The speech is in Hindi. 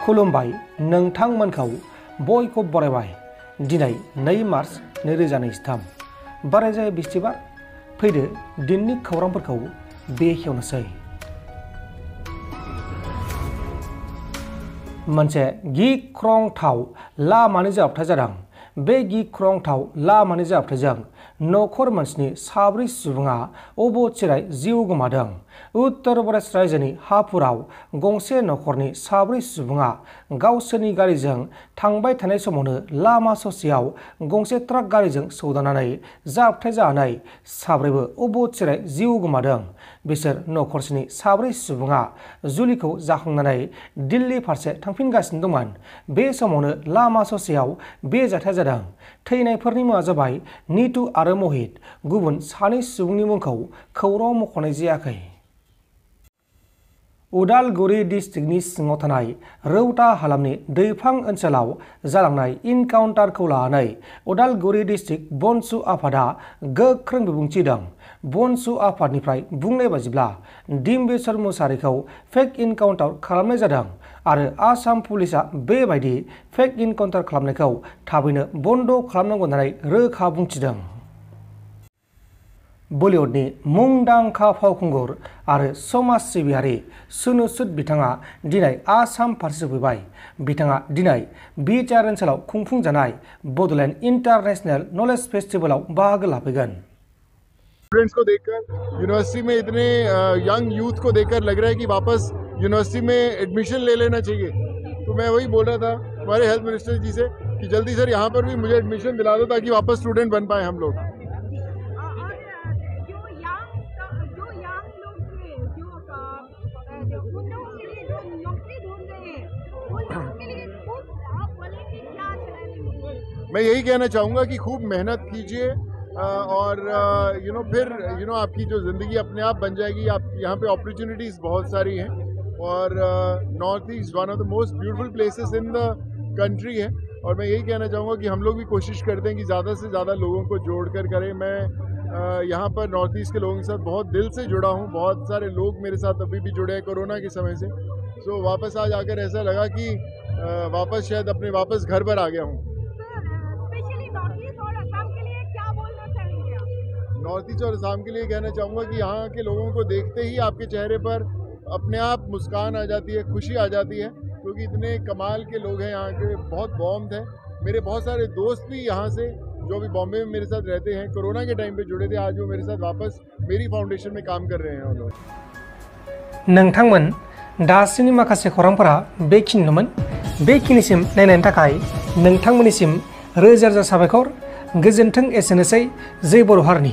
खुलुमबाय नोंथांमोनखौ बयखौ बरायबाय दिनै 2 मार्च 2023 बारायजाय बिस्थिबार फैदो दिननि खौरांफोरखौ बेखेवनोसै। मोनसे गिख्रंथाव लामानि जाब्रबथाय जादों। बे गिख्रंथाव लामानि जाब्रबथायजों नखर मोनसेनि 4 सुबुङा अबथिरायै जिउ गोमादों। उत्तर प्रदेश रायजोनि हापुराव गंसे नखरनि 4 सुबुङा गावसोरनि गारिजों थांबाय थानाय समावनो लामा ससेयाव गंसे ट्राक गारिजों सौदावनानै जाब्रबथाय जानानै 4बो अबथिरायै जिउ गोमादों। बिसोर नखरसेनि 4 सुबुङा जुलिखौ जाखांनानै दिल्ली फारसे थांफिनगासिनो दंमोन। बे समावनो लामा ससेयाव बे जाथाया जादों। थैनायफोरनि मुङा जाबाय नीतू आरो महित। गुबुन 2 सुबुंनि मुंखौ खौराङाव मख'नाय जायाखै। उदालगुरि डिस्ट्रिक्टनि सिङाव थानाय रौता हालामनि दैफां ओनसोलाव जालांनाय इनकाउन्टारखौ लानानै उदालगुरि डिस्ट्रिक्ट बनसु आफादा गोख्रों बिबुंथि होदों। बनसु आफादनिफ्राय बुंनाय बायदिब्ला डिम्बेश्वर मुसाहारिखौ फेक इनकाउन्टार खालामनाय जादों आरो आसाम पुलिसआ बेबायदि फेक इनकाउन्टार खालामनायखौ थाबैनो बन्द खालामनांगौ होननानै रोखा बुंथिदों। बलिउडनि मुंदांखा फावखुंगुर आरो समाज सिबियारि सुनु सुद बिथाङा दिनै आसाम फारसे सफैबाय। बिथाङा दिनै बिटिआर ओनसोलाव खुंफुंजानाय बड'लेण्ड इंटरनेशनल नॉलेज फेस्टिवलाव बाहागो लाफैगोन। स्टूडेंट्स को देखकर यूनिवर्सिटी में इतने यंग यूथ को देखकर लग रहा है कि वापस यूनिवर्सिटी में एडमिशन ले लेना चाहिए। तो मैं वही बोल रहा था हमारे हेल्थ मिनिस्टर जी से कि जल्दी सर यहाँ पर भी मुझे एडमिशन दिला दो ताकि वापस स्टूडेंट बन पाए हम लोग। मैं यही कहना चाहूँगा कि खूब मेहनत कीजिए और फिर आपकी जो ज़िंदगी अपने आप बन जाएगी। आप यहाँ पे अपॉर्चुनिटीज़ बहुत सारी हैं और north east one of the most beautiful places in the country है। और मैं यही कहना चाहूँगा कि हम लोग भी कोशिश करते हैं कि ज़्यादा से ज़्यादा लोगों को जोड़ कर करें। मैं यहाँ पर नॉर्थ ईस्ट के लोगों के साथ बहुत दिल से जुड़ा हूँ। बहुत सारे लोग मेरे साथ अभी भी जुड़े हैं कोरोना के समय से। सो वापस आज आकर ऐसा लगा कि वापस शायद अपने वापस घर पर आ गया हूँ। नॉर्थ ईस्ट और असम के लिए कहना चाहूँगा कि यहाँ के लोगों को देखते ही आपके चेहरे पर अपने आप मुस्कान आ जाती है, खुशी आ जाती है, क्योंकि इतने कमाल के लोग हैं यहाँ के। बहुत वार्मथ है। मेरे बहुत सारे दोस्त भी यहाँ से जो भी बॉम्बे में मेरे साथ रहते हैं कोरोना के टाइम पे जुड़े थे, आज वो मेरे साथ वापस मेरी फाउंडेशन में काम कर रहे हैं उन लोग। नोंथांमोन दासिमनि माखासे खौरांफोरा बेखिनिनोमोन। बेखिनिसिम नायनायनि थाखाय नोंथांमोननिसिम रोजा रोजा साबायखर। गोजोन्थों एसेनोसै जै बर' हारिनि।